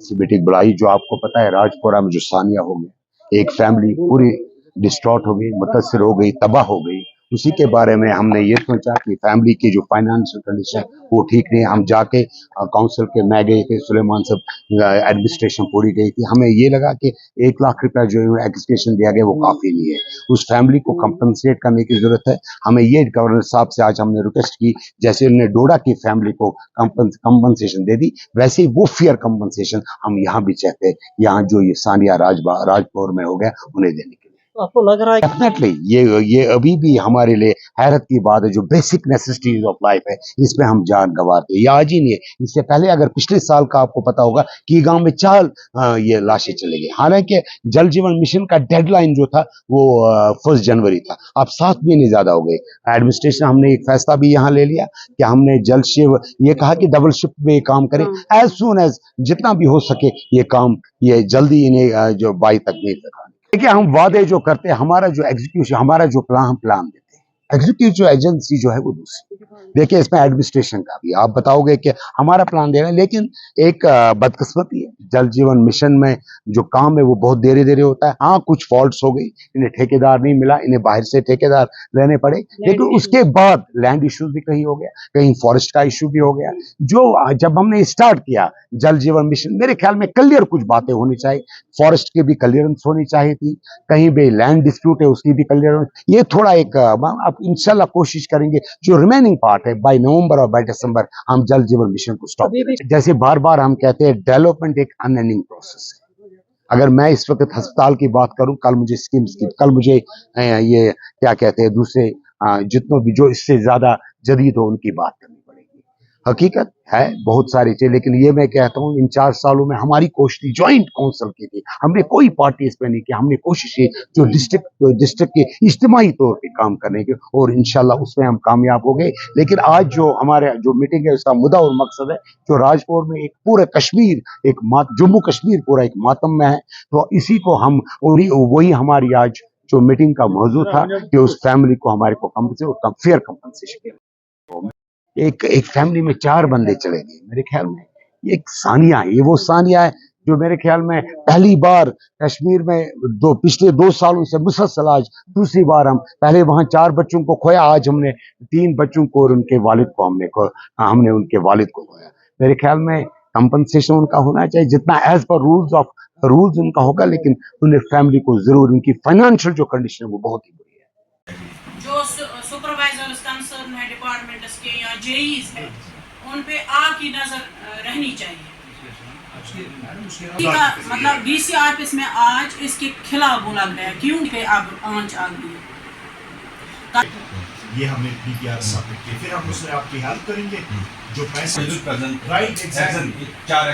सी बेटी बुलाई जो आपको पता है राजपुरा में जो सानिया हो गया, एक फैमिली पूरी डिस्ट्रॉट हो गई, मुतासर हो गई, तबाह हो गई। उसी के बारे में हमने ये सोचा कि फैमिली की जो फाइनेंशियल कंडीशन वो ठीक नहीं। हम जाके काउंसिल के मैं गए थे, सुलेमान साहब एडमिनिस्ट्रेशन पूरी गई थी। हमें ये लगा कि 1 लाख रुपया जो एजुकेशन दिया गया वो काफ़ी नहीं है, उस फैमिली को कंपनसेट करने की ज़रूरत है। हमें ये गवर्नर साहब से आज हमने रिक्वेस्ट की, जैसे उन्होंने डोडा की फैमिली को कंपनसेशन दे दी, वैसे ही वो फेयर कंपनसेशन हम यहाँ भी चाहते हैं, यहाँ जो ये सानिया राजपुर में हो गया उन्हें देने के लिए। तो आपको लग रहा है डेफिनेटली ये अभी भी हमारे लिए हैरत की बात है, जो बेसिक नेसेसिटीज ऑफ लाइफ है इसमें हम जान गंवाते हैं। ये आज ही नहीं है, इससे पहले अगर पिछले साल का आपको पता होगा कि गांव में 4 ये लाशें चली गई। हालांकि जल जीवन मिशन का डेडलाइन जो था वो 1 जनवरी था, अब 7 महीने ज्यादा हो गए। एडमिनिस्ट्रेशन हमने एक फैसला भी यहाँ ले लिया कि हमने जल शिव ये कहा कि डबल शिफ्ट में ये काम करें, एज सून एज जितना भी हो सके ये काम ये जल्दी इन्हें जो 22 तक नहीं कर। देखिए हम वादे जो करते हैं, हमारा जो एग्जीक्यूशन, हमारा जो प्लान देते हैं, एग्जीक्यूटिव एजेंसी जो है वो दूसरी। देखिए इसमें एडमिनिस्ट्रेशन का भी आप बताओगे कि हमारा प्लान दे रहे हैं, लेकिन एक बदकिस्मती है, जल जीवन मिशन में जो काम है वो बहुत देरी देरी होता है। हाँ कुछ फॉल्ट्स हो गई, इन्हें ठेकेदार नहीं मिला, इन्हें बाहर से ठेकेदार लेने पड़े, लेकिन उसके बाद लैंड इश्यूज भी कहीं हो गया, कहीं फॉरेस्ट का इशू भी हो गया। जो जब हमने स्टार्ट किया जल जीवन मिशन, मेरे ख्याल में क्लियर कुछ बातें होनी चाहिए, फॉरेस्ट की भी क्लियरेंस होनी चाहिए थी, कहीं भी लैंड डिस्प्यूट है उसकी भी क्लियरेंस। ये थोड़ा एक अब इंशाल्लाह कोशिश करेंगे जो रिमेनिंग पार्ट है बाय नवंबर और बाय दिसंबर हम जल जीवन मिशन को स्टॉप करें। जैसे बार बार हम कहते हैं डेवलपमेंट एक अनएंडिंग प्रोसेस है। अगर मैं इस वक्त अस्पताल की बात करूं, कल मुझे स्कीम्स की, कल मुझे ये क्या कहते हैं दूसरे जितनों भी जो इससे ज्यादा जदीद हो उनकी बात करनी पड़ेगी। हकीकत है बहुत सारी चीजें, लेकिन ये मैं कहता हूँ इन 4 सालों में हमारी कोशिश जॉइंट काउंसिल की थी, हमने कोई पार्टी इस पे नहीं की, हमने कोशिश की जो डिस्ट्रिक्ट के इज्तिमाई तौर पे काम करने की, और इंशाल्लाह उसमें हम कामयाब हो गए। लेकिन आज जो हमारे जो मीटिंग है उसका मुद्दा और मकसद है जो राजपुर में एक पूरे कश्मीर एक जम्मू कश्मीर पूरा एक मातम में है, तो इसी को हम और वही हमारी आज जो मीटिंग का मौजू था कि उस फैमिली को हमारे को फेयर कंपनसेशन। एक फैमिली में 4 बंदे चले गए, मेरे ख्याल में ये एक सानिया है, ये वो सानिया है जो मेरे ख्याल में पहली बार कश्मीर में पिछले 2 सालों से मुसलसल आज दूसरी बार हम पहले वहां 4 बच्चों को खोया, आज हमने 3 बच्चों को और उनके वालिद को हमने उनके वालिद को खोया। मेरे ख्याल में कंपनसेशन उनका होना चाहिए जितना एज पर रूल्स उनका होगा, लेकिन उन्हें फैमिली को जरूर उनकी फाइनेंशियल जो कंडीशन है वो बहुत ही बुरी है। जो सुपरवाइजर्स कंसर्न है डिपार्टमेंट्स के या जेईज है उन पे आपकी नजर रहनी चाहिए। मतलब डीसी ऑफिस में आज इसके खिलाफ बोला गया क्यों कि आप आंच आ गई, ये हमें पीपीआर सबमिट किए, फिर हम उसमें आपकी हेल्प करेंगे जो पैसे राइट एग्जैक्टली 4